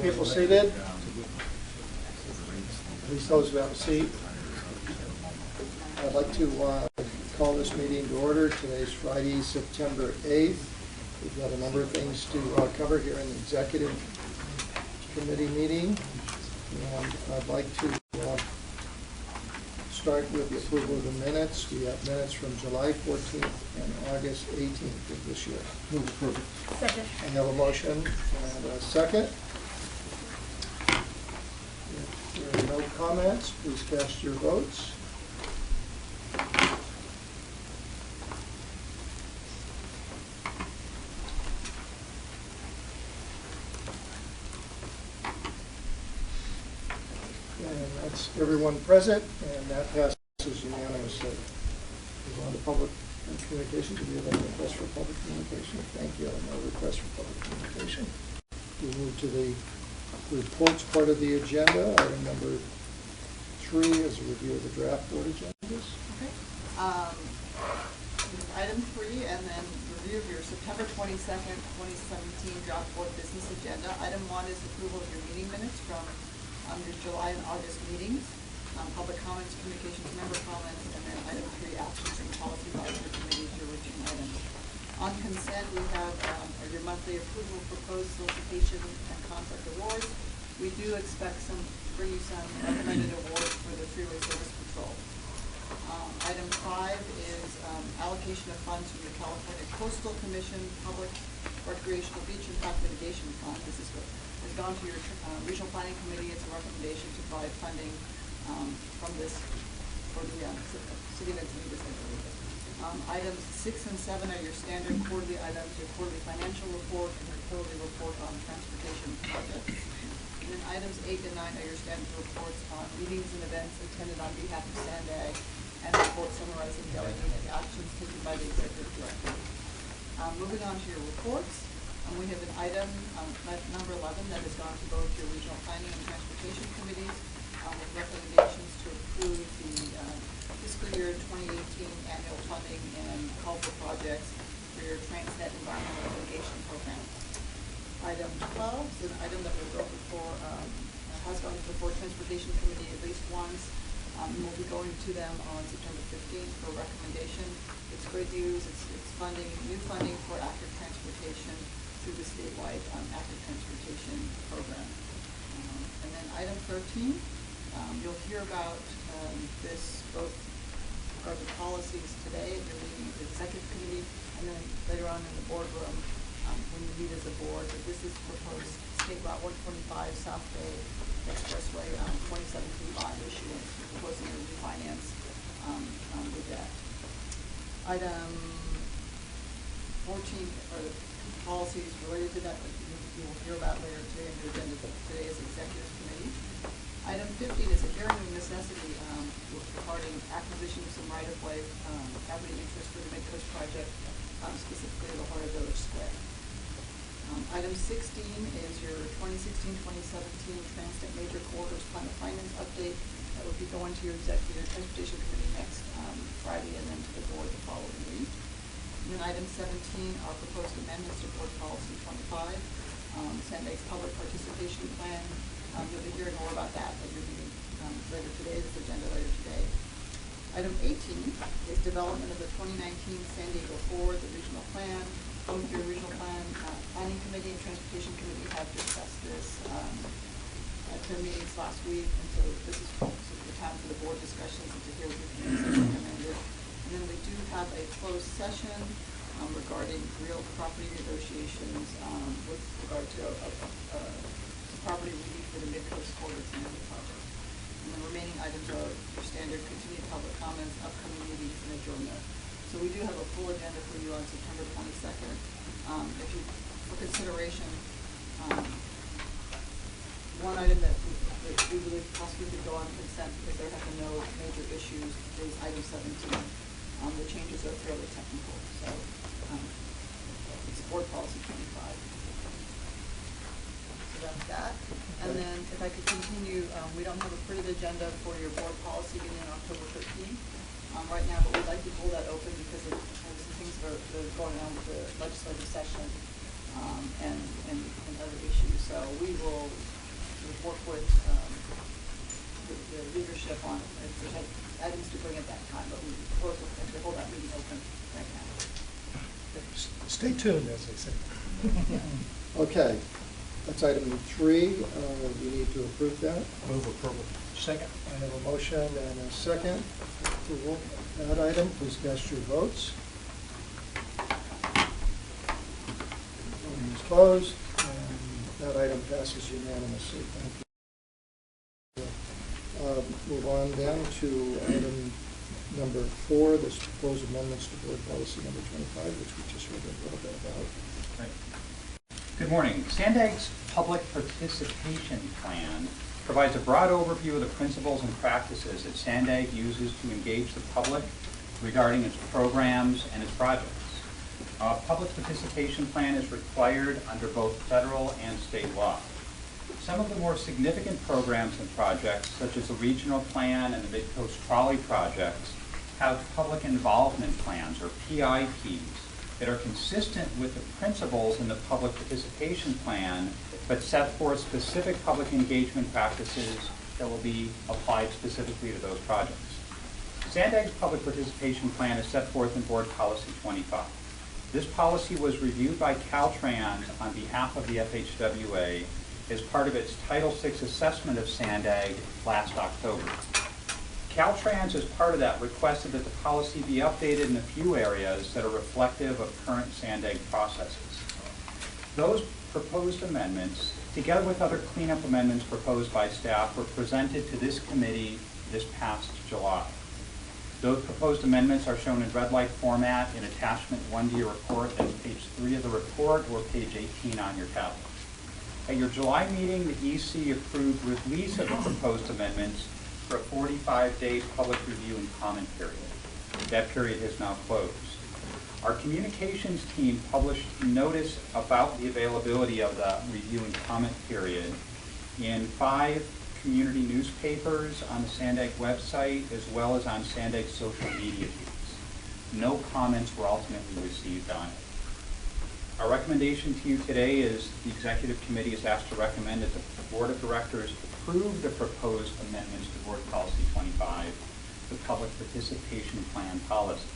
People seated. Please, those who have a seat. I'd like to call this meeting to order. Today's Friday, September 8th. We've got a number of things to cover here in the Executive Committee meeting. And I'd like to start with the approval of the minutes. We have minutes from July 14th and August 18th of this year. Move approval. Second. I have a motion and a second. If there are no comments, please cast your votes. And that's everyone present, and that passes unanimously. Move on to public communication. Do we have any requests for public communication? Thank you. No requests for public communication. We move to the reports part of the agenda. Item number 3 is a review of the draft board agendas. Okay. Item 3, and then review of your September 22nd, 2017 draft board business agenda. Item 1 is approval of your meeting minutes from your July and August meetings. Public comments, communications, member comments, and then item 3, actions and policy advisory committees, your routine items. On consent, we have your monthly approval of proposed solicitation and contract awards. We do expect to bring you some recommended awards for the freeway service patrol. Item 5 is allocation of funds from the California Coastal Commission Public Recreational Beach Impact Mitigation Fund. This has gone to your regional planning committee. It's a recommendation to provide funding from this for the city of Encinitas, I believe. Items 6 and 7 are your standard quarterly items, your quarterly financial report, and your quarterly report on transportation projects. And then items 8 and 9 are your standard reports on meetings and events attended on behalf of SANDAG, and reports summarizing delegated actions taken by the executive director. Moving on to your reports, we have an item, number 11, that has gone to both your regional planning and transportation committees with recommendations to approve the fiscal year 2018 annual funding and call for projects for your Transnet environmental mitigation program. Item 12 is an item that will go before, has gone before Transportation Committee at least once. We'll be going to them on September 15th for recommendation. It's great news. It's funding, new funding for active transportation through the statewide active transportation program. And then item 13, you'll hear about this both regard to policies today at your meeting of the executive committee, and then later on in the boardroom when you meet as a board. But this is proposed State Route 125 South Bay Expressway 2735 issuance. We're proposing to refinance the debt. Item 14 are the policies related to that you will hear about later today in your agenda. Today is executive committee. Item 15 is a hearing of necessity regarding acquisition of some right-of-way equity interest for the Mid-Coast project, specifically the Heart of Village Square. Item 16 is your 2016-2017 Transnet Major Corridors Plan of Finance update that will be going to your executive transportation committee next Friday, and then to the board the following week. And then item 17 are proposed amendments to board policy 25, SANDAG's public participation plan. You'll be hearing more about that at your meeting later today, this agenda later today. Item 18 is development of the 2019 San Diego Forward, the regional plan. Both your regional planning committee and transportation committee have discussed this at their meetings last week, and so this is the time for the board discussions and to hear what your committees have recommended. And then we do have a closed session regarding real property negotiations with regard to property relief for the Mid-Coast Corridor Transit project. And the remaining items are your standard continued public comments, upcoming meetings, and adjournment. So we do have a full agenda for you on September 22nd. If you, for consideration, one item that we believe possibly could go on consent because there have been no major issues is item 17. The changes are fairly technical, so it's board policy 25. So that's that. And then if I could continue, we don't have a printed agenda for your board policy beginning on October 13th. Right now, but we'd like to hold that open because of some things that are going on with the legislative session and other issues. So we will work with the leadership on if there's any items to bring at that time, but we will actually hold that meeting open right now. Stay tuned, as they say. Okay, that's item 3. We need to approve that. Move approval. Second. I have a motion and a second for approval of that item. Please cast your votes. Voting is closed, and that item passes unanimously. Thank you. Move on then to item number 4, this proposed amendments to board policy number 25, which we just heard a little bit about. Right. Good morning. Sandag's public participation plan provides a broad overview of the principles and practices that Sandag uses to engage the public regarding its programs and its projects. A public participation plan is required under both federal and state law. Some of the more significant programs and projects, such as the regional plan and the Mid-Coast Trolley projects, have public involvement plans, or PIPs, that are consistent with the principles in the public participation plan, but set forth specific public engagement practices that will be applied specifically to those projects. Sandag's public participation plan is set forth in Board Policy 25. This policy was reviewed by Caltrans on behalf of the FHWA as part of its Title VI assessment of Sandag last October. Caltrans, as part of that, requested that the policy be updated in a few areas that are reflective of current Sandag processes. Those proposed amendments, together with other cleanup amendments proposed by staff, were presented to this committee this past July. Those proposed amendments are shown in red light format in attachment 1 to your report. That's page 3 of the report, or page 18 on your tablet. At your July meeting, the EC approved release of the proposed amendments for a 45-day public review and comment period. That period has now closed. Our communications team published notice about the availability of the review and comment period in 5 community newspapers, on the Sandag website, as well as on Sandag's social media feeds. No comments were ultimately received on it. Our recommendation to you today is the Executive Committee is asked to recommend that the Board of Directors approve the proposed amendments to Board Policy 25, the Public Participation Plan policy.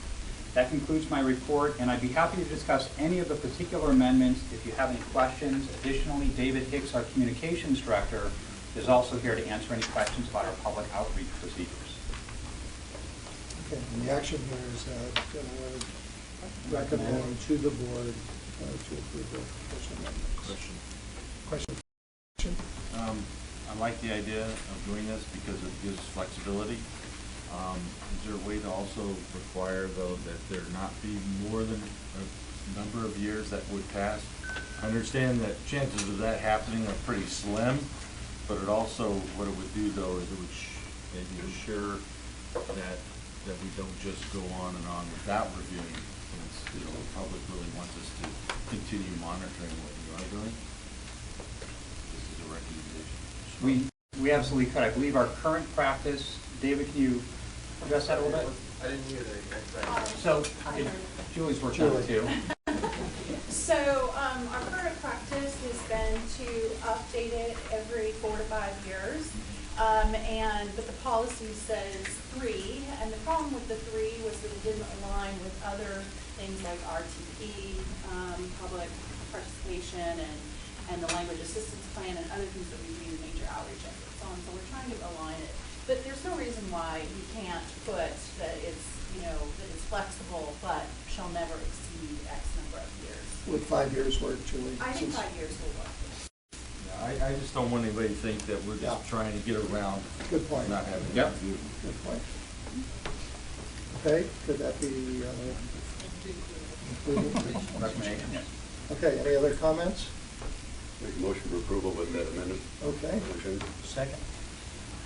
That concludes my report, and I'd be happy to discuss any of the particular amendments if you have any questions. Additionally, David Hicks, our Communications Director, is also here to answer any questions about our public outreach procedures. Okay, and the action here is that recommending to the board to approve the proposed amendments. Question? I like the idea of doing this because it gives flexibility. Is there a way to also require, though, that there not be more than a number of years that would pass? I understand that chances of that happening are pretty slim, but it also, what it would do, though, is it would maybe assure that we don't just go on and on without reviewing. Since, the public really wants us to continue monitoring what we are doing. This is a recommendation. We absolutely could. I believe our current practice, David, can you address that a little bit? I didn't hear that. So, Julie's worked on it too. So our current practice has been to update it every 4 to 5 years. But the policy says 3, and the problem with the 3 was that it didn't align with other things like RTP, public participation, and the language assistance plan, and other things that we do major outreach efforts on. So we're trying to align it. But there's no reason why we can't put that it's, that it's flexible, but shall never exceed X number of years. Would 5 years work, Julie? I think 5 years will work. I just don't want anybody to think that we're just trying to get around. Good point. Not having Yep. to review. Good point. Okay, could that be included? Recommendation, yes. Okay, any other comments? Make a motion for approval with that amendment. Okay. Motion. Second.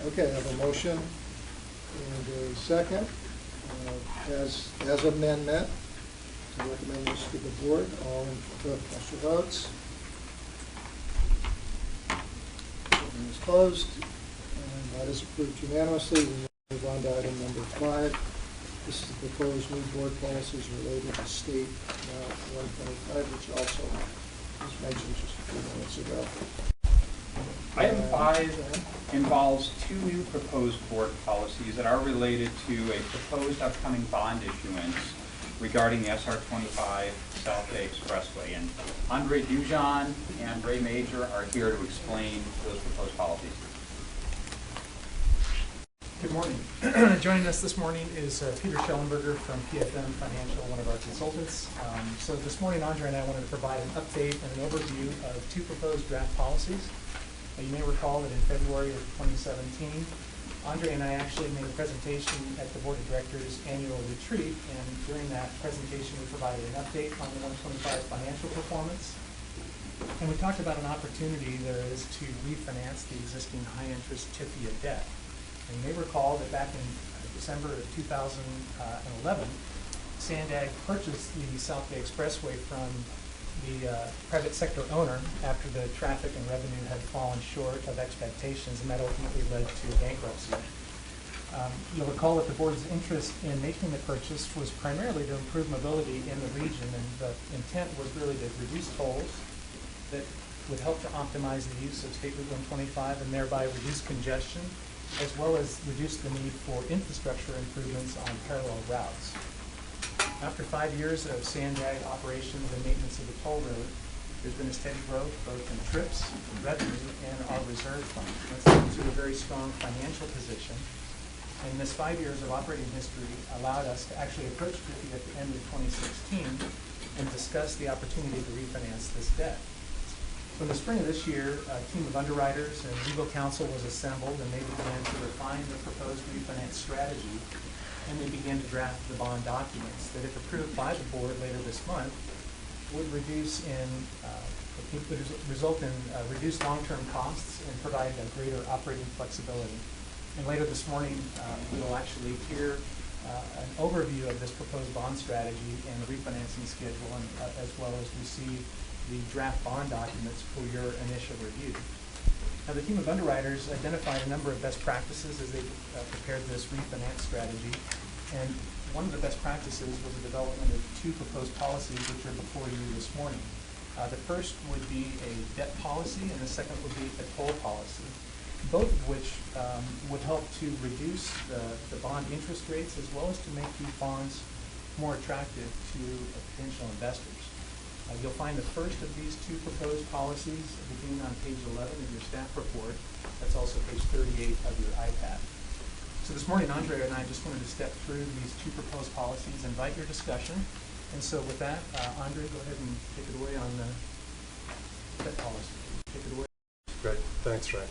Okay, I have a motion and a second as amendment to recommend this to the board. All in favor, cast your votes. Voting is closed, and that is approved unanimously. We move on to item number 5. This is the proposed new board policies related to state 125, which also was mentioned just a few minutes ago. Item 5 involves 2 new proposed board policies that are related to a proposed upcoming bond issuance regarding the SR 25 South Bay Expressway. And Andre Dujon and Ray Major are here to explain those proposed policies. Good morning. Joining us this morning is Peter Schellenberger from PFM Financial, one of our consultants. So this morning, Andre and I wanted to provide an update and an overview of 2 proposed draft policies. You may recall that in February of 2017, Andre and I actually made a presentation at the Board of Directors annual retreat, and during that presentation we provided an update on the 125 financial performance. And we talked about an opportunity there is to refinance the existing high-interest TIFIA debt. And you may recall that back in December of 2011, Sandag purchased the South Bay Expressway from the private sector owner after the traffic and revenue had fallen short of expectations, and that ultimately led to bankruptcy. You'll recall that the board's interest in making the purchase was primarily to improve mobility in the region, and the intent was really to reduce tolls that would help to optimize the use of State Route 125 and thereby reduce congestion, as well as reduce the need for infrastructure improvements on parallel routes. After 5 years of Sandag operations and maintenance of the toll road, there's been a steady growth both in trips, revenue, and our reserve fund. That's led to a very strong financial position. And this 5 years of operating history allowed us to actually approach TIFIA at the end of 2016 and discuss the opportunity to refinance this debt. So in the spring of this year, a team of underwriters and legal counsel was assembled, and they began to refine the proposed refinance strategy, and they began to draft the bond documents that, if approved by the board later this month, would result in reduced long-term costs and provide a greater operating flexibility. And later this morning, we will actually hear an overview of this proposed bond strategy and the refinancing schedule, and, as well as receive the draft bond documents for your initial review. Now, the team of underwriters identified a number of best practices as they prepared this refinance strategy, and one of the best practices was the development of 2 proposed policies which are before you this morning. The first would be a debt policy, and the second would be a toll policy, both of which would help to reduce the bond interest rates as well as to make these bonds more attractive to potential investors. You'll find the first of these 2 proposed policies beginning on page 11 of your staff report. That's also page 38 of your iPad. So this morning, Andre and I just wanted to step through these 2 proposed policies, invite your discussion. And so with that, Andre, go ahead and take it away on the debt policy. Take it away. Great, thanks, Ray.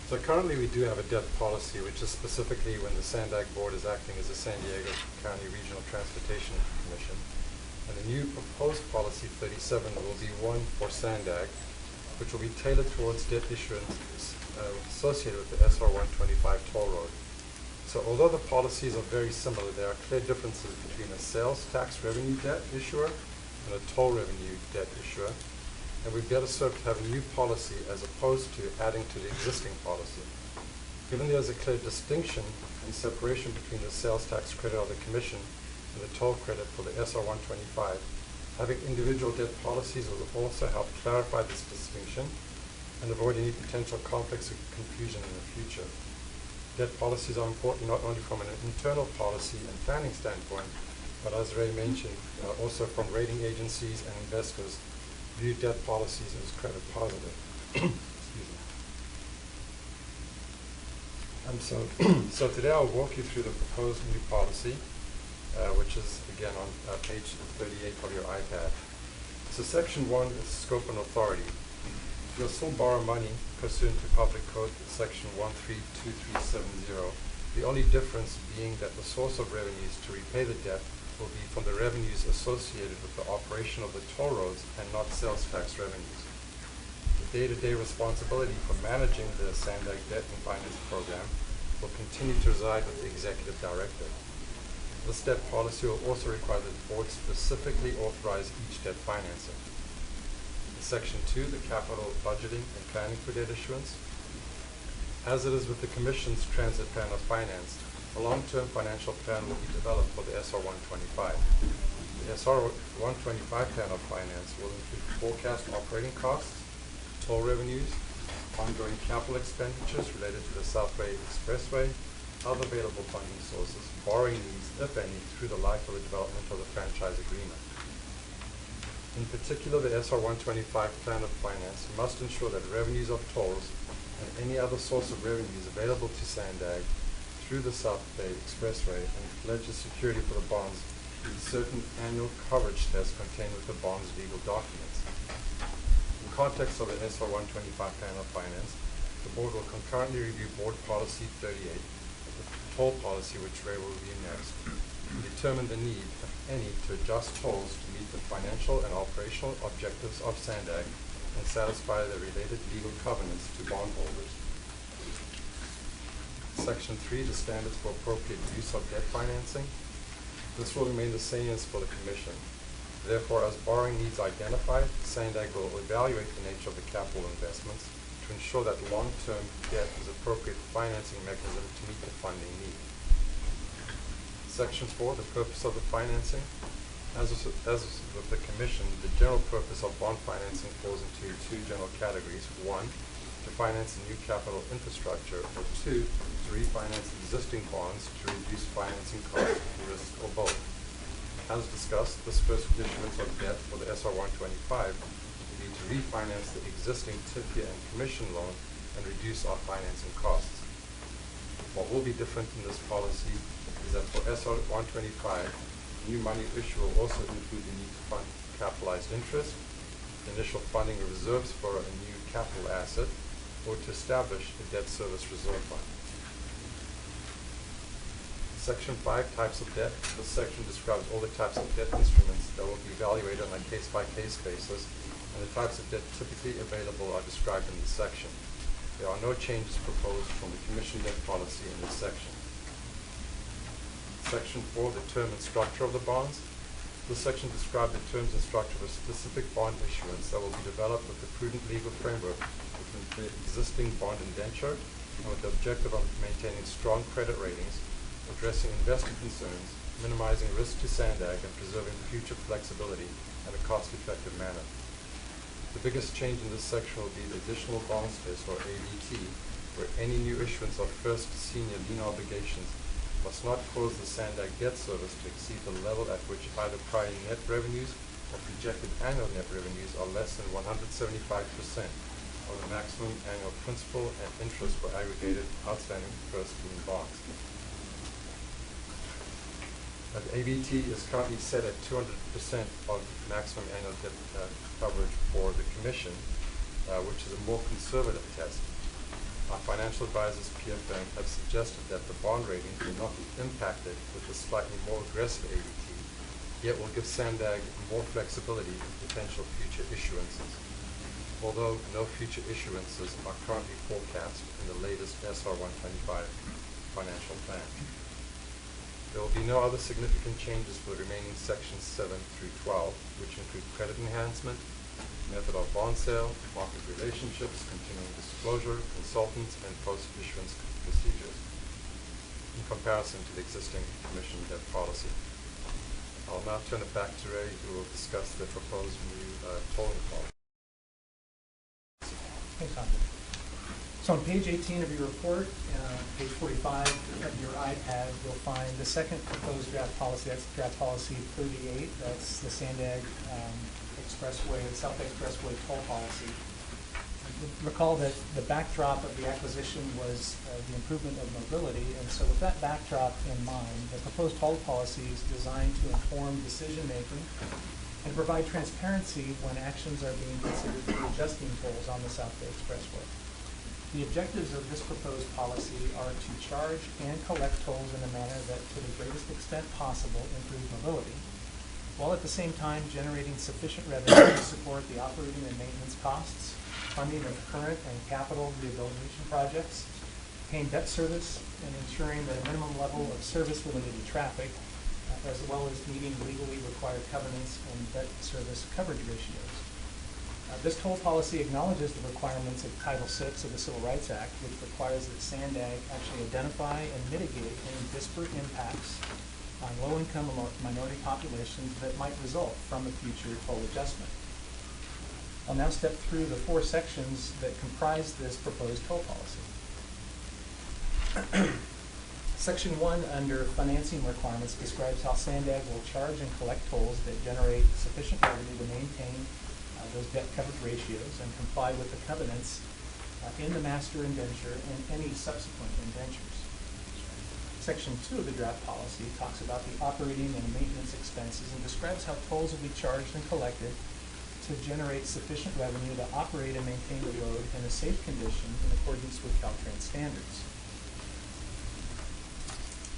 So currently we do have a debt policy, which is specifically when the Sandag Board is acting as a San Diego County Regional Transportation Commission. And the new proposed policy 37 will be one for Sandag, which will be tailored towards debt issuance associated with the SR 125 toll road. So although the policies are very similar, there are clear differences between a sales tax revenue debt issuer and a toll revenue debt issuer. And we'd better serve to have a new policy as opposed to adding to the existing policy. Given there's a clear distinction and separation between the sales tax credit of the commission and the toll credit for the SR 125, having individual debt policies will also help clarify this distinction and avoid any potential conflicts or confusion in the future. Debt policies are important not only from an internal policy and planning standpoint, but as Ray mentioned, also from rating agencies and investors view debt policies as credit positive. Excuse me. So today I'll walk you through the proposed new policy, which is again on page 38 of your iPad. So section 1 is scope and authority. You'll still borrow money pursuant to Public Code section 132370. The only difference being that the source of revenues to repay the debt will be from the revenues associated with the operation of the toll roads and not sales tax revenues. The day-to-day responsibility for managing the Sandag Debt and Finance Program will continue to reside with the Executive Director. This debt policy will also require that the Board specifically authorize each debt financing. In Section 2, the capital budgeting and planning for debt issuance. As it is with the Commission's Transit Plan of Finance, a long-term financial plan will be developed for the SR 125. The SR 125 Plan of Finance will include forecast operating costs, toll revenues, ongoing capital expenditures related to the Southway Expressway, other available funding sources, borrowing needs, if any, through the life of the development of the franchise agreement. In particular, the SR 125 Plan of Finance must ensure that revenues of tolls and any other source of revenues available to Sandag through the Southway Expressway and pledges security for the bonds meet certain annual coverage tests contained with the bond's legal documents. In context of the SR 125 Plan of Finance, the board will concurrently review Board Policy 38, the toll policy which Ray will review next, and determine the need, if any, to adjust tolls to meet the financial and operational objectives of Sandag and satisfy the related legal covenants to bondholders. Section 3, the standards for appropriate use of debt financing. This will remain the same as for the Commission. Therefore, as borrowing needs identified, Sandag will evaluate the nature of the capital investments to ensure that long-term debt is appropriate financing mechanism to meet the funding need. Section 4, the purpose of the financing. As with the Commission, the general purpose of bond financing falls into two general categories. 1, to finance a new capital infrastructure, or 2, to refinance existing bonds to reduce financing costs, risk, or both. As discussed, this first issuance of debt for the SR 125 will be to refinance the existing TIFIA and Commission loan and reduce our financing costs. What will be different in this policy is that for SR 125, new money issue will also include the need to fund capitalized interest, initial funding reserves for a new capital asset, or to establish a debt service reserve fund. Section 5, types of debt. This section describes all the types of debt instruments that will be evaluated on a case-by-case basis, and the types of debt typically available are described in this section. There are no changes proposed from the Commission debt policy in this section. Section 4, the term and structure of the bonds. This section describes the terms and structure of a specific bond issuance that will be developed with a prudent legal framework within the existing bond indenture and with the objective of maintaining strong credit ratings, addressing investor concerns, minimizing risk to Sandag, and preserving future flexibility in a cost-effective manner. The biggest change in this section will be the additional bonds test, or ABT, where any new issuance of first senior lien obligations must not cause the Sandag debt service to exceed the level at which either prior net revenues or projected annual net revenues are less than 175% of the maximum annual principal and interest for aggregated outstanding first lien bonds. The ABT is currently set at 200% of maximum annual debt coverage for the Commission, which is a more conservative test. Our financial advisors, PFM, have suggested that the bond ratings will not be impacted with a slightly more aggressive ABT, yet will give Sandag more flexibility in potential future issuances, although no future issuances are currently forecast in the latest SR 125 financial plan. There will be no other significant changes for the remaining sections 7 through 12, which include credit enhancement, method of bond sale, market relationships, continuing disclosure, consultants, and post-issuance procedures, in comparison to the existing Commission debt policy. I'll now turn it back to Ray, who will discuss the proposed new tolling policy. Thanks, Andre. So on page 18 of your report, page 45 of your iPad, you'll find the second proposed draft policy. That's draft policy 38. That's the Sandag Expressway, South Expressway toll policy. Recall that the backdrop of the acquisition was the improvement of mobility, and so with that backdrop in mind, the proposed toll policy is designed to inform decision-making and provide transparency when actions are being considered for adjusting tolls on the South Bay Expressway. The objectives of this proposed policy are to charge and collect tolls in a manner that, to the greatest extent possible, improves mobility, while at the same time generating sufficient revenue to support the operating and maintenance costs, funding of current and capital rehabilitation projects, paying debt service, and ensuring that a minimum level of service related to traffic, as well as meeting legally required covenants and debt service coverage ratios. This toll policy acknowledges the requirements of Title VI of the Civil Rights Act, which requires that Sandag actually identify and mitigate any disparate impacts on low-income or minority populations that might result from a future toll adjustment. I'll now step through the 4 sections that comprise this proposed toll policy. Section 1 under financing requirements describes how Sandag will charge and collect tolls that generate sufficient revenue to maintain those debt coverage ratios and comply with the covenants in the master indenture and any subsequent indentures. Section 2 of the draft policy talks about the operating and maintenance expenses and describes how tolls will be charged and collected to generate sufficient revenue to operate and maintain the road in a safe condition in accordance with Caltrans standards.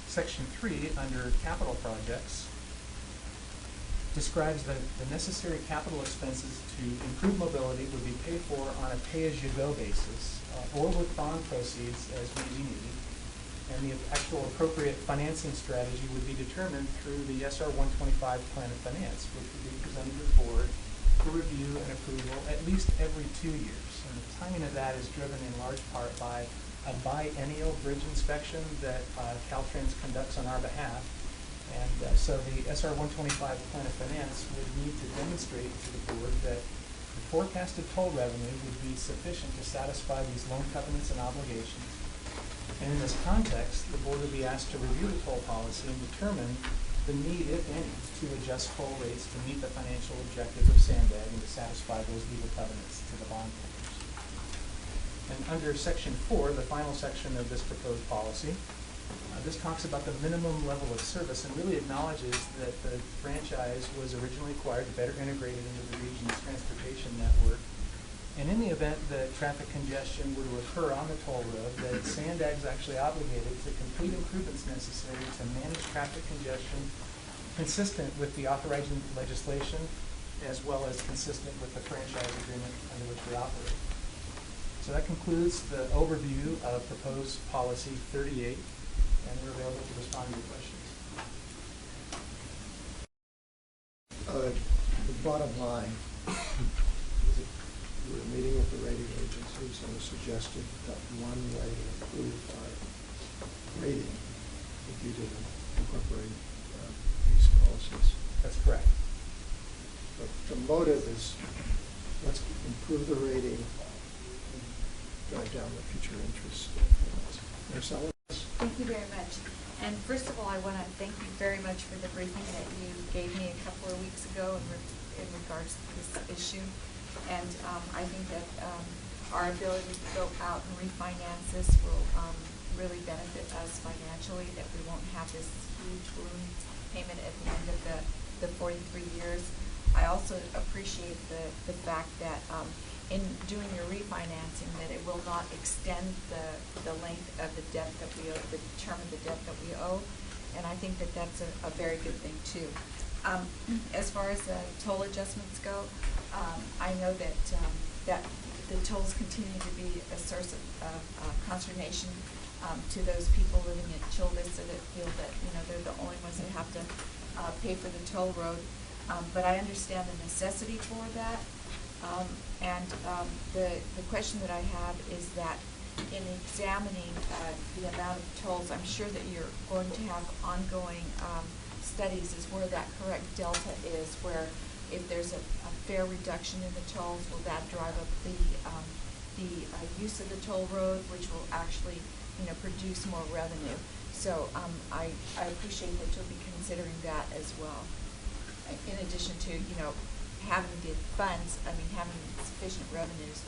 Section 3, under capital projects, describes that the necessary capital expenses to improve mobility would be paid for on a pay-as-you-go basis or with bond proceeds as may be needed, and the actual appropriate financing strategy would be determined through the SR 125 Plan of Finance, which would be presented to the board for review and approval at least every 2 years. And the timing of that is driven in large part by a biennial bridge inspection that Caltrans conducts on our behalf. And so the SR 125 Plan of Finance would need to demonstrate to the board that the forecasted toll revenue would be sufficient to satisfy these loan covenants and obligations. And in this context, the board would be asked to review the toll policy and determine the need, if any, to adjust toll rates to meet the financial objectives of Sandag and to satisfy those legal covenants to the bondholders. And under Section 4, the final section of this proposed policy, this talks about the minimum level of service and really acknowledges that the franchise was originally acquired to better integrate it into the region's transportation network. And in the event that traffic congestion were to occur on the toll road, that Sandag's actually obligated to complete improvements necessary to manage traffic congestion consistent with the authorizing legislation as well as consistent with the franchise agreement under which we operate. So that concludes the overview of proposed policy 38, and we're available to respond to your questions. The bottom line is that we were meeting with the rating agencies and it suggested that one way to improve our rating would be to incorporate these policies. That's correct. But the motive is let's improve the rating and drive down the future interest. Marcella? Thank you very much. And first of all, I want to thank you very much for the briefing that you gave me a couple of weeks ago in regards to this issue. And I think that our ability to go out and refinance this will really benefit us financially, that we won't have this huge balloon payment at the end of the 43 years. I also appreciate the fact that in doing your refinancing, that it will not extend the length of the debt that we owe, the term of the debt that we owe, and I think that that's a very good thing too. As far as the toll adjustments go, I know that that the tolls continue to be a source of consternation to those people living in Childress that feel that they're the only ones that have to pay for the toll road. But I understand the necessity for that. The question that I have is that in examining the amount of tolls, I'm sure that you're going to have ongoing studies as where that correct delta is, where if there's a fair reduction in the tolls, will that drive up the use of the toll road, which will actually produce more revenue. So I appreciate that you'll be considering that as well. In addition to, having the funds, having sufficient revenues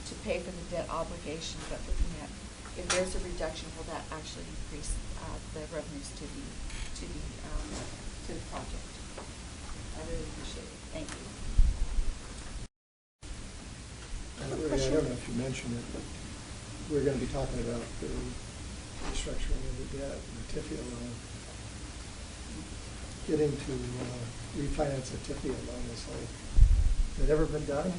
to pay for the debt obligation, but looking at if there's a reduction, will that actually increase the revenues to the project? I really appreciate it. Thank you. I don't know if you mentioned it, but we're going to be talking about the restructuring of the debt and the TIFIA loan. Getting to refinance a TIFIA loan is like, has it ever been done?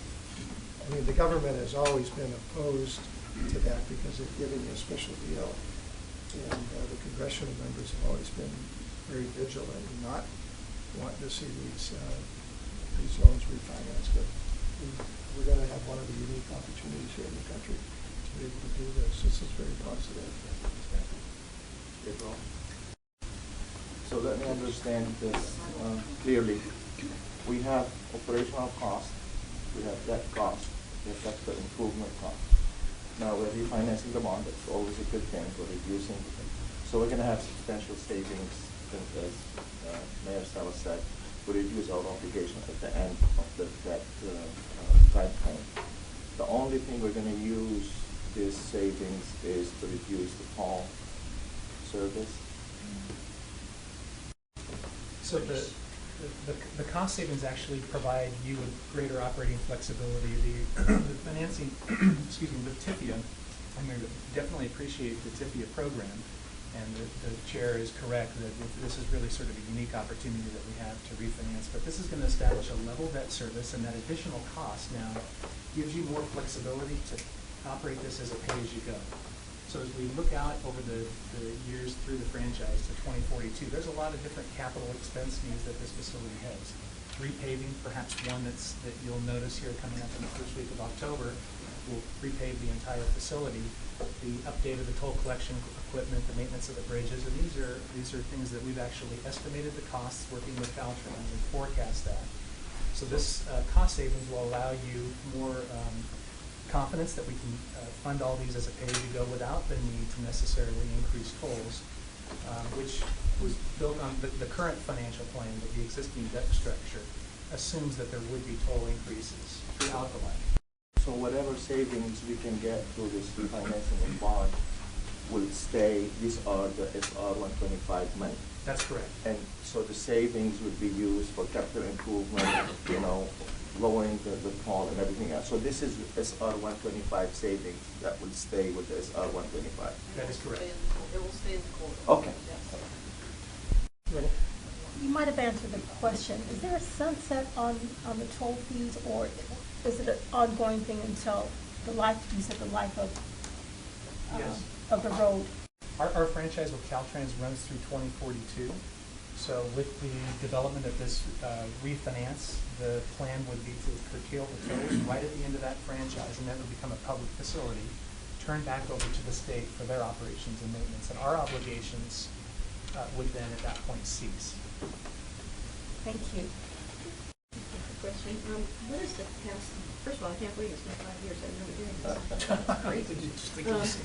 The government has always been opposed to that because they're giving you a special deal. And the congressional members have always been very vigilant and not wanting to see these loans refinanced. But we're going to have one of the unique opportunities here in the country to be able to do this. This is very positive. April. So let me understand this clearly. We have operational costs we have debt cost, we have capital improvement cost. Now we're refinancing the bond, that's always a good thing for reducing. So we're gonna have substantial savings, as Mayor Sala said, we reduce our obligation at the end of that time frame. The only thing we're gonna use this savings is to reduce the toll service. So the cost savings actually provide you with greater operating flexibility. The financing, excuse me, with TIFIA, I mean, definitely appreciate the TIFIA program, and the chair is correct that this is really sort of a unique opportunity that we have to refinance. But this is going to establish a level debt service, and that additional cost now gives you more flexibility to operate this as a pay-as-you-go. So as we look out over the years through the franchise to 2042, there's a lot of different capital expense needs that this facility has. Repaving, perhaps one that you'll notice here coming up in the first week of October, we'll repave the entire facility. The update of the toll collection equipment, the maintenance of the bridges, and these are things that we've actually estimated the costs working with Caltrans and forecast that. So this cost savings will allow you more confidence that we can fund all these as a pay-as-you-go without the need to necessarily increase tolls, which was built on the current financial plan, but the existing debt structure assumes that there would be toll increases throughout the life. So whatever savings we can get through this refinancing of bond will stay. These are the SR 125 money. That's correct. And so the savings would be used for capital improvement, lowering the toll and everything else. So this is SR 125 savings that will stay with the SR 125. That is correct. It will stay in the corridor. Okay. Yes. Ready? You might have answered the question. Is there a sunset on the toll fees, or is it an ongoing thing until the life, you said the life of Yes. of the road? Our franchise with Caltrans runs through 2042. So with the development of this refinance, the plan would be to curtail the tolls right at the end of that franchise, and that would become a public facility, turn back over to the state for their operations and maintenance, and our obligations would then at that point cease. Thank you. Question. What is the capacity? First of all, I can't believe it's been 5 years. I've never doing this. It's crazy.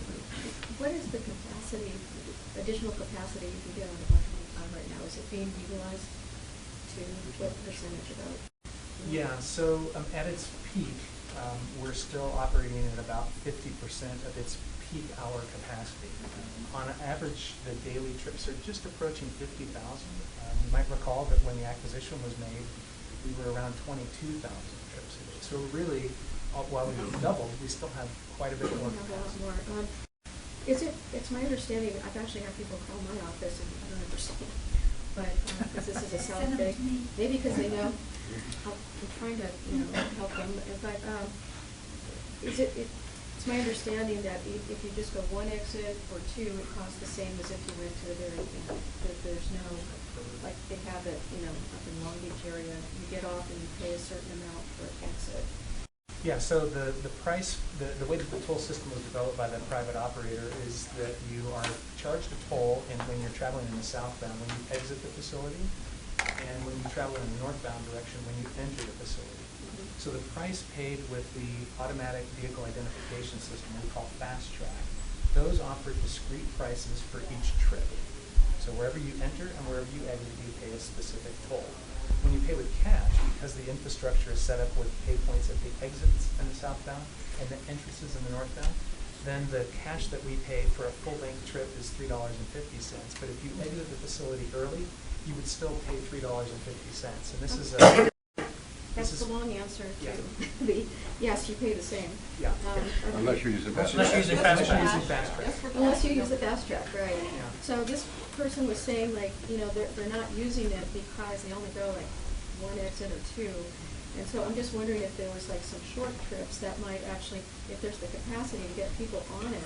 What is the capacity, additional capacity you can get on the 125 right now? Is it being utilized to what percentage about? Yeah, so at its peak, we're still operating at about 50% of its peak hour capacity. On average, the daily trips are just approaching 50,000. You might recall that when the acquisition was made, we were around 22,000 trips a day. So really, while we've doubled, we still have quite a bit more capacity. It's my understanding, I've actually had people call my office and I don't understand, but because this is a South Bay, maybe because they know, I'm trying to help them, but it's my understanding that if you just go one exit or two, it costs the same as if you went to the very end. That there's no, like they have it, up in Long Beach area, you get off and you pay a certain amount for an exit. Yeah, so the price, the way that the toll system was developed by the private operator is that you are charged a toll and when you're traveling in the southbound, when you exit the facility, and when you travel in the northbound direction, when you enter the facility. So the price paid with the automatic vehicle identification system we call Fast Track, those offer discrete prices for each trip. So wherever you enter and wherever you exit, you pay a specific toll. When you pay with cash, because the infrastructure is set up with pay points at the exits in the southbound and the entrances in the northbound, then the cash that we pay for a full-length trip is $3.50. But if you exit the facility early, you would still pay $3.50. And this is a... That's the long answer to Yeah. the, yes, you pay the same. Yeah. Unless you're using Fast Unless you're using Track. Fast Track. Unless you use the Fast Track, right. Yeah. So this person was saying they're not using it because they only go like one exit or two. And so I'm just wondering if there was like some short trips that might actually, if there's the capacity to get people on it.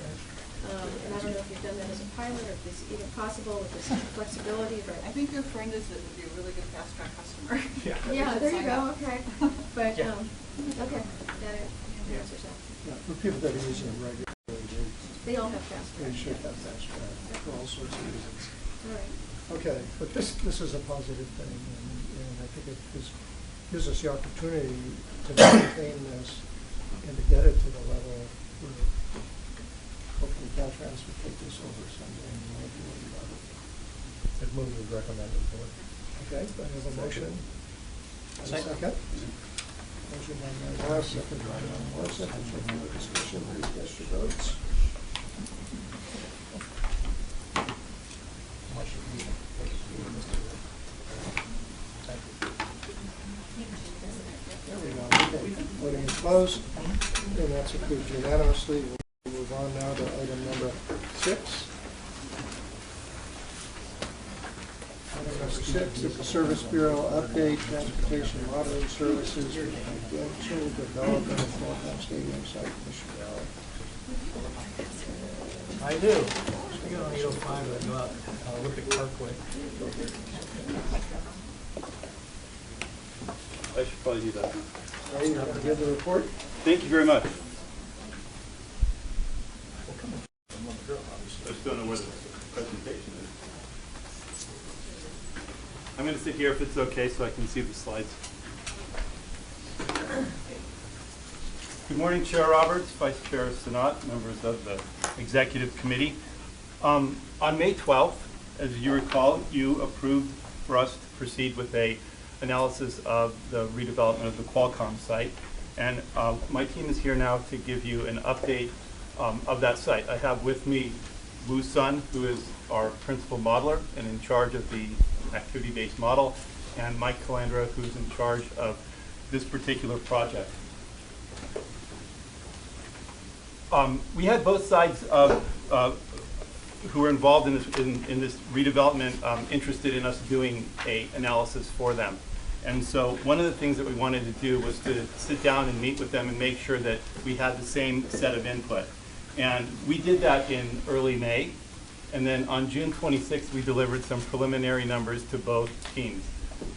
And I don't know if you've done that as a pilot or if it's even possible with this flexibility, but. I think your friend would be a really good Fast Track customer. Yeah. Yeah, there you go, okay. But, Yeah. okay, that answers that. Yeah, for people that are using it regularly, They all have Fast they Track. should have Fast Track for all sorts of reasons. All right. Okay, but this is a positive thing, and I think it is gives us the opportunity to maintain this and to get it to the level where hopefully Caltrans will take this over someday and we'll do what we love it. It moves as recommended, board. Okay, I have a motion. And a second. Motion by Mayor Ross, second by Ron Morrison. There's no further discussion. Please cast your votes. There we go. Okay. Voting is closed, and that's approved unanimously. We'll move on now to item number 6. Item number 6 is the Service Bureau update, transportation modeling services, residential development of Qualcomm Stadium site, Mission Valley. I do. I get on 805 and I go out Olympic Parkway. I should probably do that. Are you going to give the report? Thank you very much. I just don't know where the presentation is. I'm going to sit here if it's okay so I can see the slides. Good morning, Chair Roberts, Vice Chair Sanat, members of the Executive Committee. On May 12th, as you recall, you approved for us to proceed with a analysis of the redevelopment of the Qualcomm site. And my team is here now to give you an update of that site. I have with me Wu Sun, who is our principal modeler and in charge of the activity-based model, and Mike Calandra, who's in charge of this particular project. We had both sides of who were involved in this redevelopment interested in us doing an analysis for them. And so one of the things that we wanted to do was to sit down and meet with them and make sure that we had the same set of input. And we did that in early May. And then on June 26th, we delivered some preliminary numbers to both teams.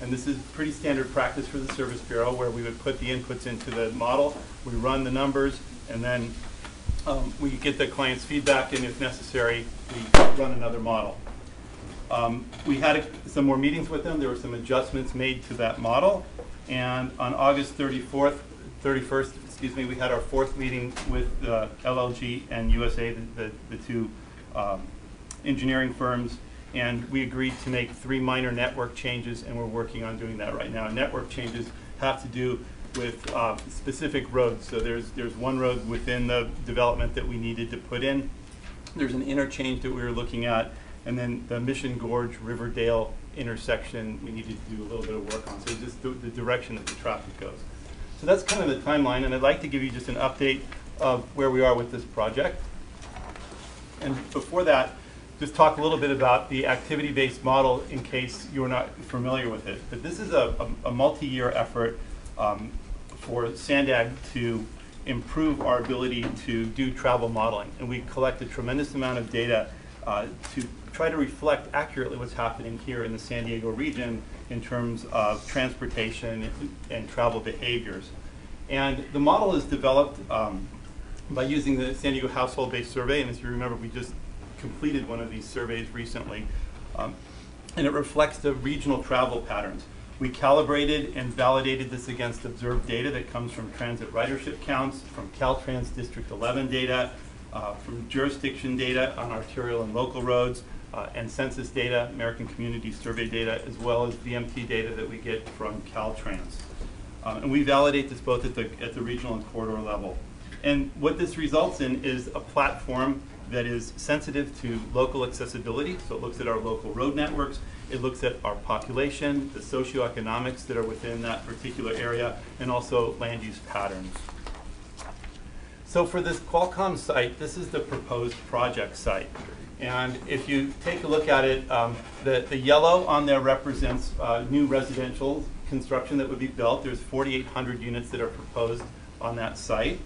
And this is pretty standard practice for the Service Bureau, where we would put the inputs into the model, we run the numbers, and then we get the client's feedback, and if necessary, we run another model. We had some more meetings with them. There were some adjustments made to that model. And on August 31st, we had our 4th meeting with LLG and USA, the two engineering firms, and we agreed to make 3 minor network changes, and we're working on doing that right now. Network changes have to do with specific roads. So there's one road within the development that we needed to put in. There's an interchange that we were looking at, and then the Mission Gorge Riverdale intersection we needed to do a little bit of work on. So just the direction that the traffic goes. So that's kind of the timeline, and I'd like to give you just an update of where we are with this project. And before that, just talk a little bit about the activity-based model in case you're not familiar with it. But this is a multi-year effort for Sandag to improve our ability to do travel modeling. And we collect a tremendous amount of data to try to reflect accurately what's happening here in the San Diego region in terms of transportation and travel behaviors. And the model is developed by using the San Diego Household-Based Survey, and as you remember, we just completed one of these surveys recently, and it reflects the regional travel patterns. We calibrated and validated this against observed data that comes from transit ridership counts, from Caltrans District 11 data, from jurisdiction data on arterial and local roads, and census data, American Community Survey data, as well as VMT data that we get from Caltrans. And we validate this both at the regional and corridor level. And what this results in is a platform that is sensitive to local accessibility. So it looks at our local road networks, it looks at our population, the socioeconomics that are within that particular area, and also land use patterns. So for this Qualcomm site, this is the proposed project site. And if you take a look at it, the yellow on there represents new residential construction that would be built. There's 4,800 units that are proposed on that site.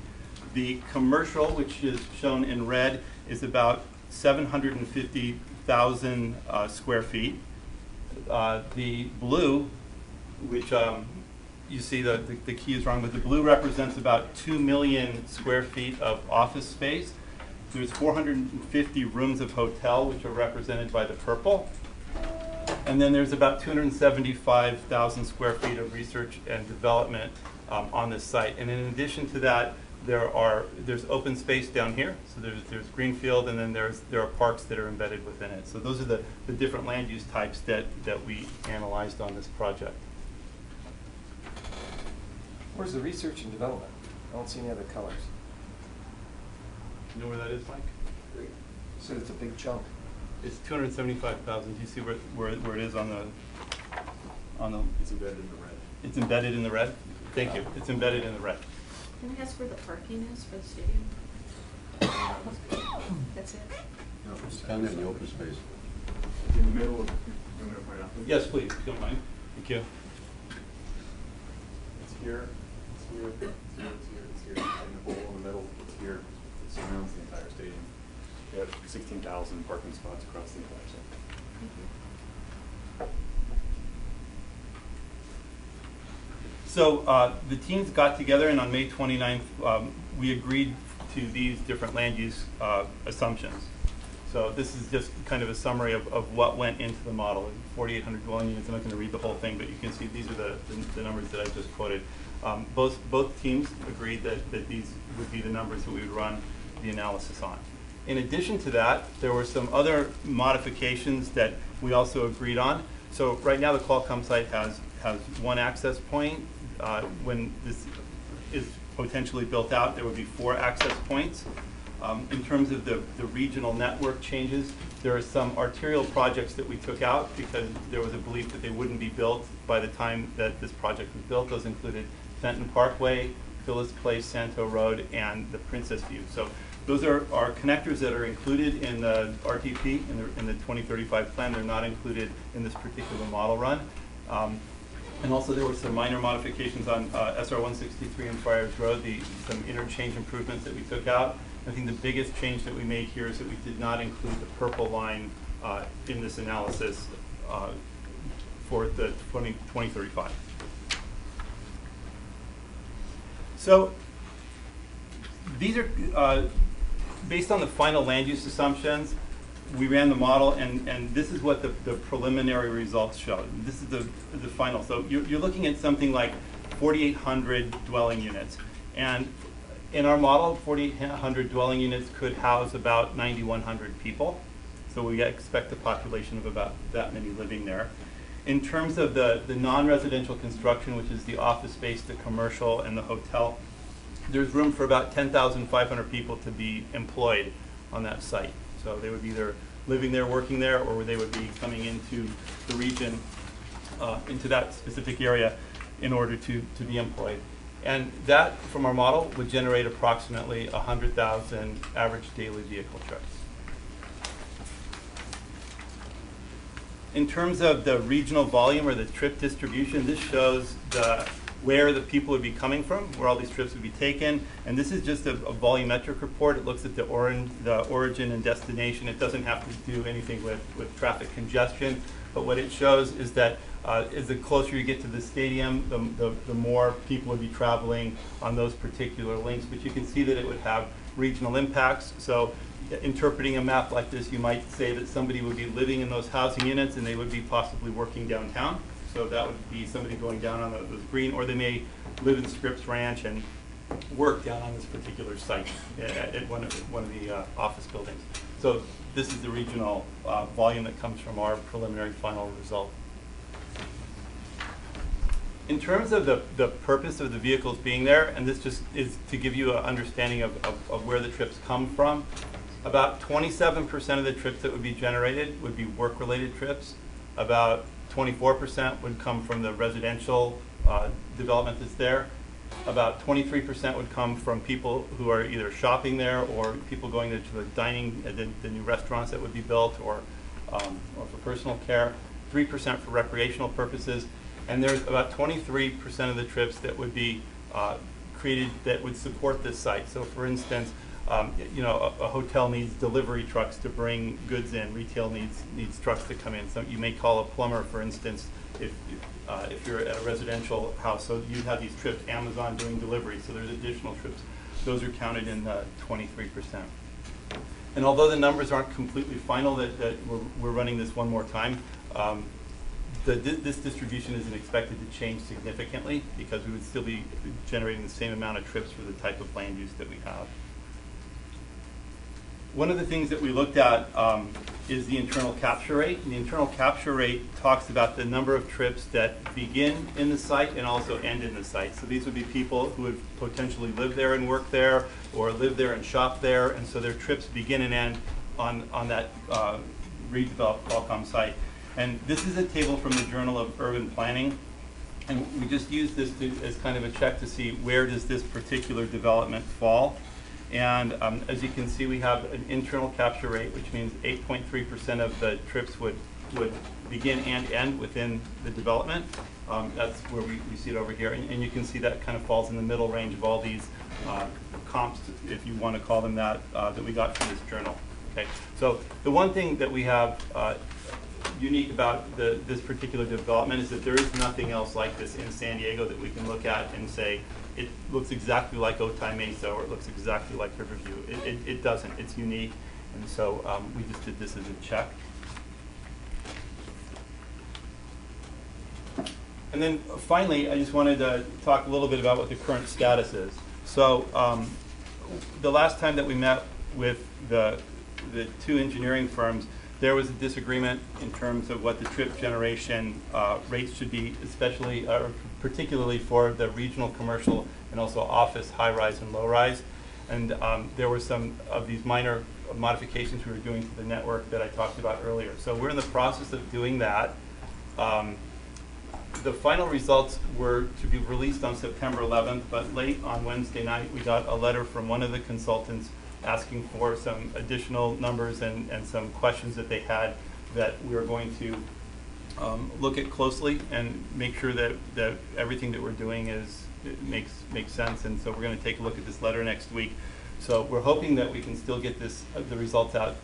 The commercial, which is shown in red, is about 750,000 square feet. The blue, which you see the key is wrong, but the blue represents about 2 million square feet of office space. There's 450 rooms of hotel, which are represented by the purple. And then there's about 275,000 square feet of research and development on this site. And in addition to that, there's open space down here. So there's greenfield, and then there are parks that are embedded within it. So those are the different land use types that we analyzed on this project. Where's the research and development? I don't see any other colors. You know where that is, Mike? You said it's a big chunk. It's 275,000. Do you see where it is on the? It's embedded in the red. It's embedded in the red? Thank you. It's embedded in the red. Can I ask where the parking is for the stadium? That's it? No, It's kind of in the open space. in the middle of, you want me to point out? Yes, please, if you don't mind. Thank you. It's here, it's here, it's here, it's here, it's here, and the hole in the middle, it's here. It surrounds the entire stadium. We have 16,000 parking spots across the entire site. Thank you. So the teams got together, and on May 29th, we agreed to these different land use assumptions. So this is just kind of a summary of what went into the model. 4,800 dwelling units. I'm not going to read the whole thing, but you can see these are the numbers that I just quoted. Both teams agreed that these would be the numbers that we would run the analysis on. In addition to that, there were some other modifications that we also agreed on. So right now the Qualcomm site has one access point. When this is potentially built out, there would be 4 access points. In terms of the regional network changes, there are some arterial projects that we took out because there was a belief that they wouldn't be built by the time that this project was built. Those included Fenton Parkway, Phyllis Place, Santo Road, and the Princess View. So those are connectors that are included in the RTP, in the 2035 plan. They're not included in this particular model run. And also there were some minor modifications on SR 163 and Friars Road, some interchange improvements that we took out. I think the biggest change that we made here is that we did not include the purple line in this analysis for the 2035. So these are based on the final land use assumptions. We ran the model, and this is what the preliminary results show. This is the final. So you're looking at something like 4,800 dwelling units. And in our model, 4,800 dwelling units could house about 9,100 people. So we expect a population of about that many living there. In terms of the non-residential construction, which is the office space, the commercial, and the hotel, there's room for about 10,500 people to be employed on that site. So they would be either living there, working there, or they would be coming into the region, into that specific area in order to be employed. And that, from our model, would generate approximately 100,000 average daily vehicle trips. In terms of the regional volume or the trip distribution, this shows where the people would be coming from, where all these trips would be taken. And this is just a volumetric report. It looks at the origin and destination. It doesn't have to do anything with traffic congestion. But what it shows is that as the closer you get to the stadium, the more people would be traveling on those particular links. But you can see that it would have regional impacts. So interpreting a map like this, you might say that somebody would be living in those housing units and they would be possibly working downtown. So that would be somebody going down on those green, or they may live in Scripps Ranch and work down on this particular site at one of the office buildings. So this is the regional volume that comes from our preliminary final result. In terms of the purpose of the vehicles being there, and this just is to give you an understanding of where the trips come from, about 27% of the trips that would be generated would be work-related trips. About 24% would come from the residential development that's there. About 23% would come from people who are either shopping there or people going to the dining, the new restaurants that would be built, or for personal care. 3% for recreational purposes. And there's about 23% of the trips that would be created that would support this site. So for instance, a hotel needs delivery trucks to bring goods in. Retail needs trucks to come in. So you may call a plumber, for instance, if you're at a residential house. So you'd have these trips, Amazon doing delivery. So there's additional trips. Those are counted in the 23%. And although the numbers aren't completely final, that we're running this one more time, this distribution isn't expected to change significantly because we would still be generating the same amount of trips for the type of land use that we have. One of the things that we looked at is the internal capture rate. And the internal capture rate talks about the number of trips that begin in the site and also end in the site. So these would be people who would potentially live there and work there, or live there and shop there, and so their trips begin and end on that redeveloped Qualcomm site. And this is a table from the Journal of Urban Planning, and we just use this as kind of a check to see where does this particular development fall. And as you can see, we have an internal capture rate, which means 8.3% of the trips would begin and end within the development. That's where we see it over here. And you can see that kind of falls in the middle range of all these comps, if you want to call them that, that we got from this journal. Okay. So the one thing that we have unique about this particular development is that there is nothing else like this in San Diego that we can look at and say, it looks exactly like Otay Mesa, or it looks exactly like Riverview. It doesn't. It's unique. And so we just did this as a check. And then finally, I just wanted to talk a little bit about what the current status is. So the last time that we met with the two engineering firms, there was a disagreement in terms of what the trip generation rates should be, especially or particularly for the regional, commercial, and also office high-rise and low-rise. And there were some of these minor modifications we were doing to the network that I talked about earlier. So we're in the process of doing that. The final results were to be released on September 11th, but late on Wednesday night, we got a letter from one of the consultants asking for some additional numbers and some questions that they had that we were going to look at closely and make sure that everything that we're doing makes sense. And so we're going to take a look at this letter next week. So we're hoping that we can still get the results out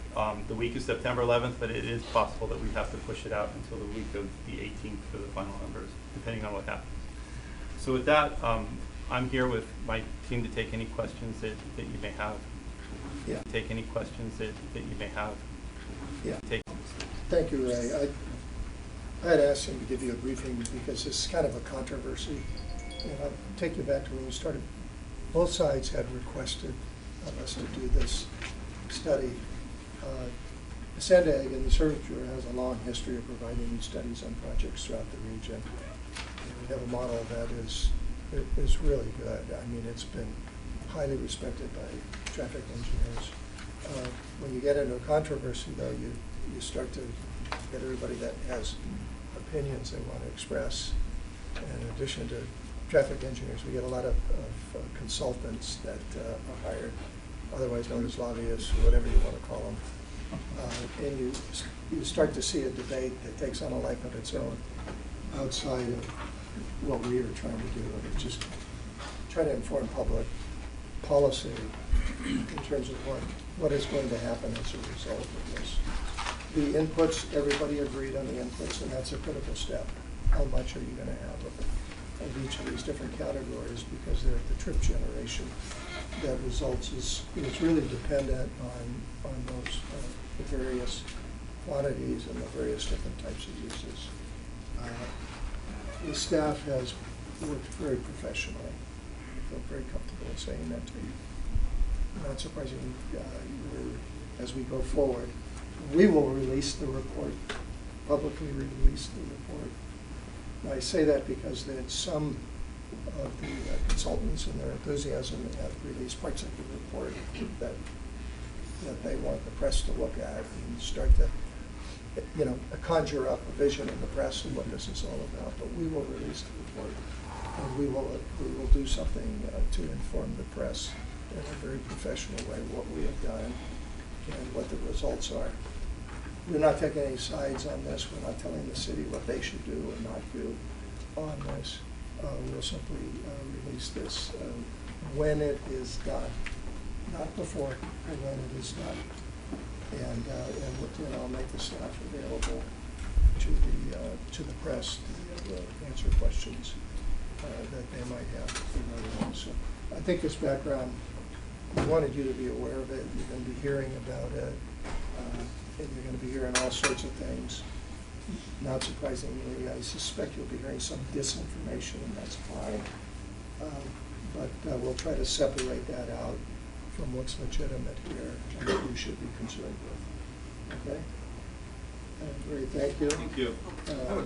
the week of September 11th, but it is possible that we have to push it out until the week of the 18th for the final numbers, depending on what happens. So with that, I'm here with my team to take any questions that you may have. Yeah. Take any questions that you may have. Yeah. Thank you, Ray. I had asked him to give you a briefing because this is kind of a controversy. And I'll take you back to when we started. Both sides had requested of us to do this study. Sandag and the Service Bureau has a long history of providing these studies on projects throughout the region. And we have a model that is really good. I mean, it's been highly respected by traffic engineers. When you get into a controversy, though, you start to get everybody that has opinions they want to express. And in addition to traffic engineers, we get a lot of consultants that are hired, otherwise known as lobbyists, or whatever you want to call them. And you start to see a debate that takes on a life of its own outside of what we are trying to do. And it's just trying to inform public policy in terms of what is going to happen as a result of this. The inputs, everybody agreed on the inputs, and that's a critical step. How much are you going to have of each of these different categories, because they're the trip generation that results is really dependent on those the various quantities and the various different types of uses. The staff has worked very professionally. I feel very comfortable in saying that to you. Not surprisingly, as we go forward, we will release the report, publicly release the report. I say that because that some of the consultants in their enthusiasm have released parts of the report that they want the press to look at and start to, conjure up a vision in the press of what this is all about. But we will release the report, and we will do something to inform the press in a very professional way what we have done and what the results are. We're not taking any sides on this. We're not telling the city what they should do or not do on this. We'll simply release this when it is done, not before, but when it is done. And I'll make the staff available to the press to be able to answer questions that they might have. So I think this background, we wanted you to be aware of it. You're going to be hearing about it. And you're going to be hearing all sorts of things. not surprisingly, I suspect you'll be hearing some disinformation, and that's fine. But we'll try to separate that out from what's legitimate here and what you should be concerned with. Okay? Great, thank you. Thank you. I have a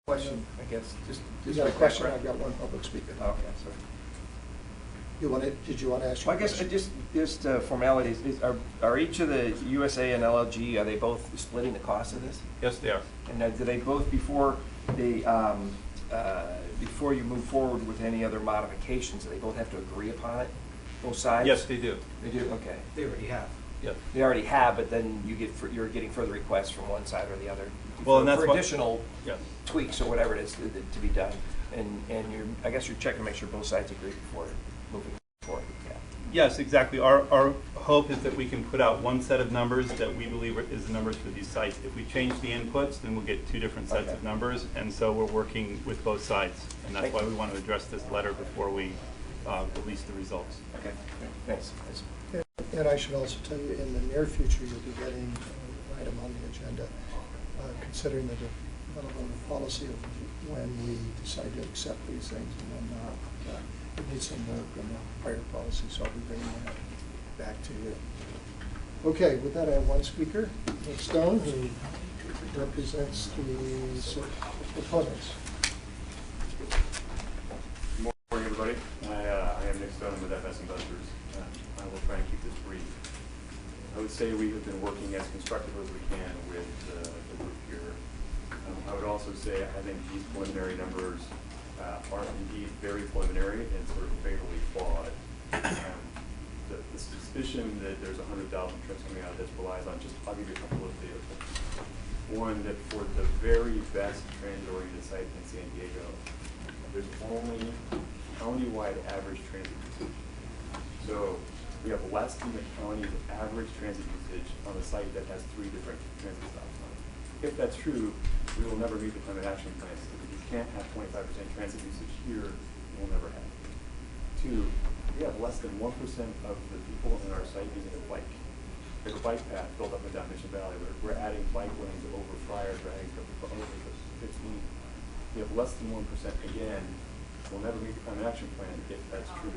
question, I guess, just. You got a question? I've got one public speaker. Okay, sorry. Did you want to ask your Well, I guess question? just formalities, are each of the USA and LLG, are they both splitting the cost of this? Yes, they are. And do they both, before they, before you move forward with any other modifications, do they both have to agree upon it, both sides? Yes, they do. They do, okay. They already have. Yes. They already have, but then you're getting further requests from one side or the other. Well, and that's for what- additional Yes. tweaks or whatever it is to be done. And I guess you're checking to make sure both sides agree before moving forward. Yeah. Yes, exactly. Our hope is that we can put out one set of numbers that we believe is the numbers for these sites. If we change the inputs, then we'll get two different sets of numbers, and so we're working with both sides, and that's why we want to address this letter before we release the results. Okay, thanks. And I should also tell you, in the near future, you'll be getting an item on the agenda considering the development of policy of when we decide to accept these things and when not. We need some work on the prior policy, so I'll be bringing that back to you. Okay, with that, I have one speaker, Nick Stone, who represents the proponents. Good morning, everybody. I am Nick Stone. I'm with FS Investors. I will try and keep this brief. I would say we have been working as constructive as we can with the group here. I would also say I think these preliminary numbers are indeed very preliminary and sort of fatally flawed. The suspicion that there's 100,000 trips coming out of this relies on I'll give you a couple of data points. One, that for the very best transit-oriented site in San Diego, there's only county-wide average transit usage. So we have less than the county's average transit usage on a site that has 3 different transit stops on it. If that's true, we will never meet the climate action plan. So if you can't have 25% transit usage here, we'll never have it. 2, we have less than 1% of the people in our site using a bike. We have a bike path built up and down Mission Valley. We're adding bike lanes over Friar Drag for over 15. We have less than 1%. Again, we'll never meet the climate action plan if that's true.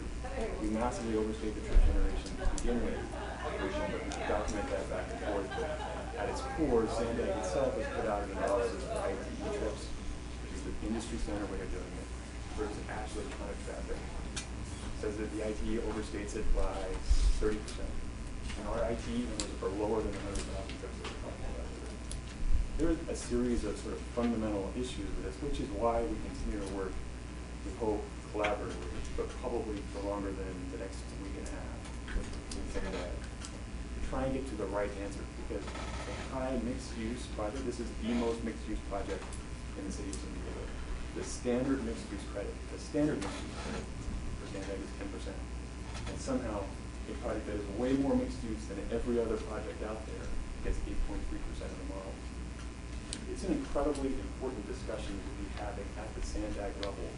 We massively overstate the trip generation to begin with, but we can document that back and forth. But at its core, Sandag itself has put out an analysis for ITE trips, which is the industry standard way of doing it, versus actual electronic traffic. It says that the ITE overstates it by 30%. And our ITE numbers are lower than 100,000 trips that we're talking about here. There is a series of sort of fundamental issues with this, which is why we continue to work, we hope, collaboratively, but probably for longer than the next week and a half with Sandag, to try and get to the right answer. Because the high mixed-use project, this is the most mixed-use project in the city of San Diego. The standard mixed-use credit for Sandag is 10%. And somehow, a project that is way more mixed-use than every other project out there gets 8.3% of the model. It's an incredibly important discussion to be having at the Sandag level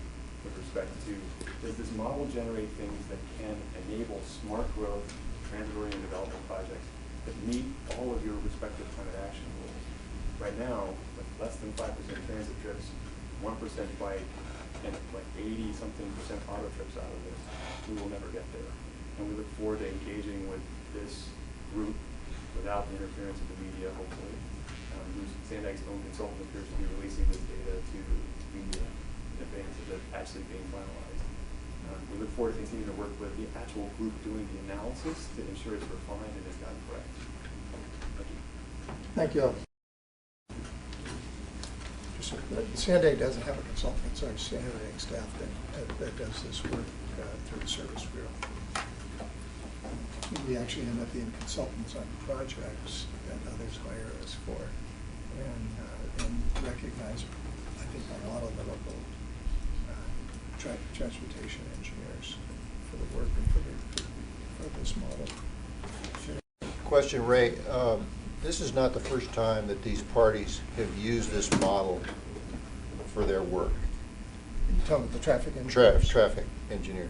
with respect to, does this model generate things that can enable smart growth, transit-oriented development projects that meet all of your respective climate action goals? Right now, with less than 5% transit trips, 1% bike, and like 80-something% auto trips out of this, we will never get there. And we look forward to engaging with this group without the interference of the media, hopefully. Sandag's own consultant appears to be releasing this data to media in advance of it actually being finalized. We look forward to continuing to work with the actual group doing the analysis to ensure it's refined and is done correct. Thank you. Thank you. Sandag doesn't have a consultant, it's our Sandag staff that does this work through the Service Bureau. We actually end up being consultants on projects that others hire us for, and recognize, I think, a lot of the local transportation engineers for the work and for this model. Question, Ray. This is not the first time that these parties have used this model for their work. You talking about the traffic engineers? Traffic engineer.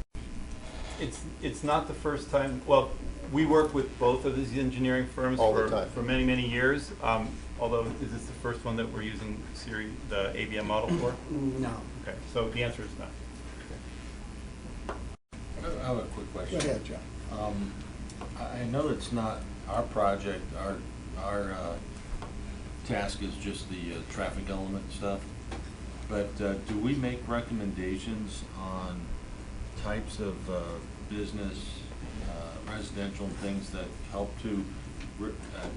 It's not the first time, well, we work with both of these engineering firms All the time. for many, many years. Although, is this the first one that we're using the ABM model for? No. Okay, so the answer is no. I have a quick question. Go ahead, John. I know it's not our project, our task is just the traffic element stuff, but do we make recommendations on types of business, residential and things that help to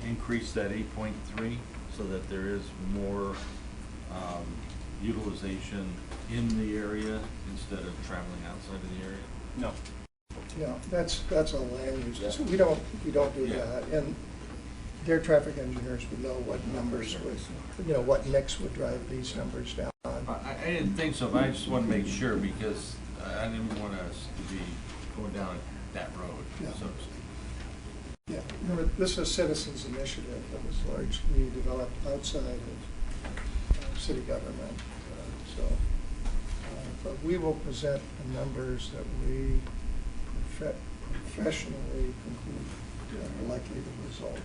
increase that 8.3 so that there is more utilization in the area instead of traveling outside of the area? No. Yeah, that's a land use. We don't do that. And their traffic engineers would know what numbers would, what mix would drive these numbers down. I didn't think so, but I just want to make sure because I didn't want us to be going down that road, Yeah. so to speak. Yeah, remember, this is a citizens initiative that was largely developed outside of city government. But we will present the numbers that we professionally conclude are likely to result.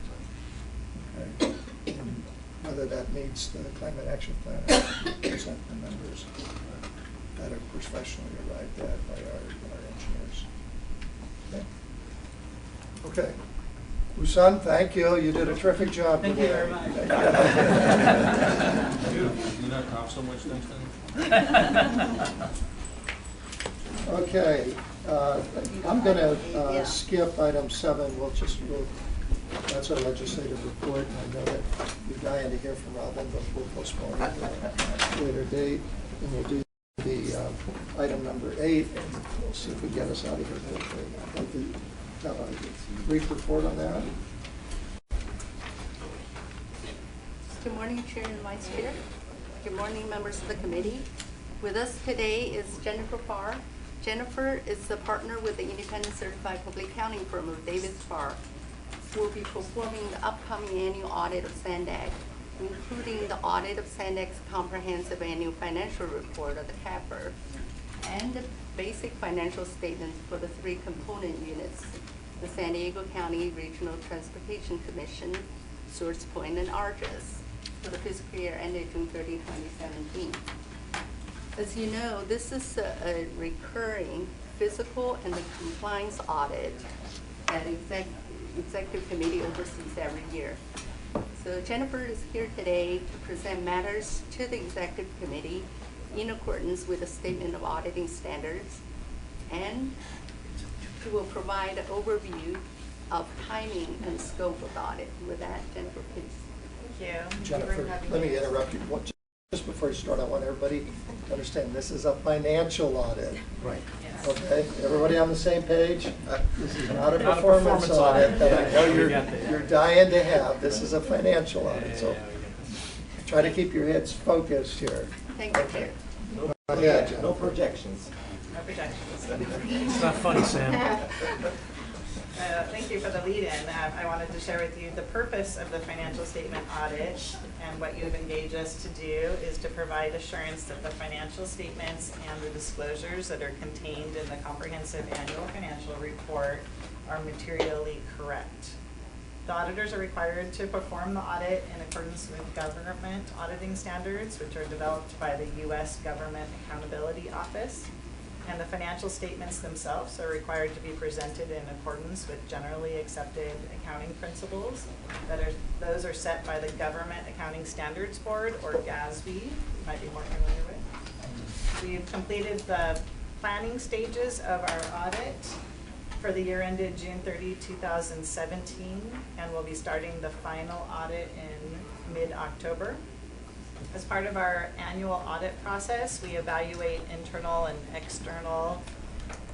Okay. And whether that meets the climate action plan, we present the numbers that are professionally arrived at by our engineers. Okay. Okay. Usan, thank you. You did a terrific job Thank today. you very much. Do not talk so much next time. Okay, I'm going to skip item 7. That's our legislative report. I know that you're dying to hear from Robin, but we'll postpone it to a later date. And we'll do the item number 8, and we'll see if we get us out of here quickly. I'd like to have a brief report on that. Good morning, Chair and Vice Chair. Good morning, members of the committee. With us today is Jennifer Farr. Jennifer is a partner with the independent certified public accounting firm of Davis Farr, who will be performing the upcoming annual audit of SANDAG, including the audit of SANDAG's comprehensive annual financial report of the CAFR and the basic financial statements for the 3 component units, the San Diego County Regional Transportation Commission, Source Point, and Argus, for the fiscal year ended June 30, 2017. As you know, this is a recurring physical and the compliance audit that Executive Committee oversees every year. So Jennifer is here today to present matters to the Executive Committee in accordance with the Statement of Auditing Standards, and she will provide an overview of timing and scope of the audit. With that, Jennifer, please. Thank you. Jennifer, let me interrupt you. Just before you start, I want everybody to understand this is a financial audit. Right. Yes. Okay, everybody on the same page? This is not a performance audit that I know you're dying to have. This is a financial audit, so try to keep your heads focused here. Thank you, Chair. No projections. No projections. It's not funny, Sam. Thank you for the lead-in. I wanted to share with you the purpose of the financial statement audit, and what you've engaged us to do is to provide assurance that the financial statements and the disclosures that are contained in the comprehensive annual financial report are materially correct. The auditors are required to perform the audit in accordance with government auditing standards, which are developed by the U.S. Government Accountability Office. And the financial statements themselves are required to be presented in accordance with generally accepted accounting principles. Those are set by the Government Accounting Standards Board, or GASB, you might be more familiar with. We've completed the planning stages of our audit for the year ended June 30, 2017, and we'll be starting the final audit in mid-October. As part of our annual audit process, we evaluate internal and external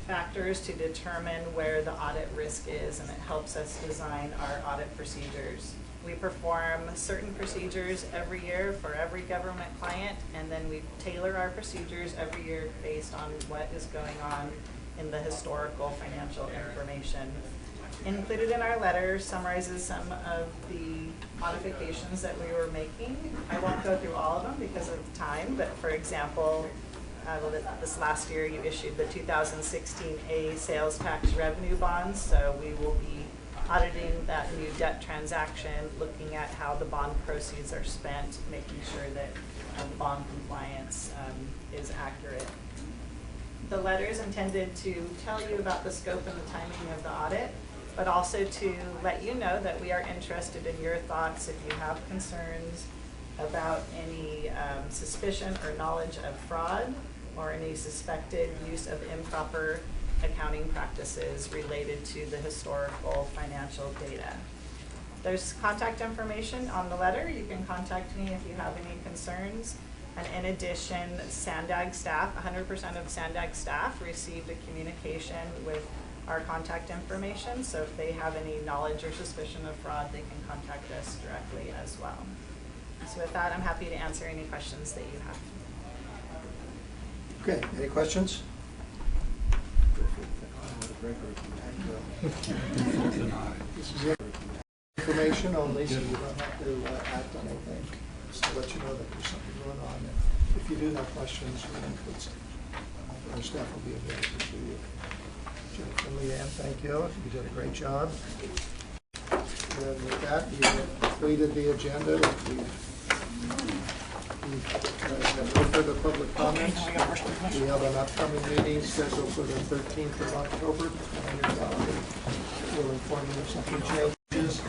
factors to determine where the audit risk is, and it helps us design our audit procedures. We perform certain procedures every year for every government client, and then we tailor our procedures every year based on what is going on in the historical financial information. Included in our letter summarizes some of the modifications that we were making. I won't go through all of them because of time, but for example, this last year you issued the 2016 A sales tax revenue bonds, so we will be auditing that new debt transaction, looking at how the bond proceeds are spent, making sure that bond compliance is accurate. The letter is intended to tell you about the scope and the timing of the audit, but also to let you know that we are interested in your thoughts if you have concerns about any suspicion or knowledge of fraud or any suspected use of improper accounting practices related to the historical financial data. There's contact information on the letter. You can contact me if you have any concerns. And in addition, SANDAG staff, 100% of SANDAG staff received a communication with our contact information. So if they have any knowledge or suspicion of fraud, they can contact us directly as well. So with that, I'm happy to answer any questions that you have. Okay, any questions? This is information only, so you don't have to act on anything. Just to let you know that there's something going on. And if you do have questions or inputs, our staff will be available to you. Jennifer and Leanne, thank you. You did a great job. And with that, you completed the agenda. We have no further public comments. We have an upcoming meeting scheduled for the 13th of October. We'll inform you if something changes.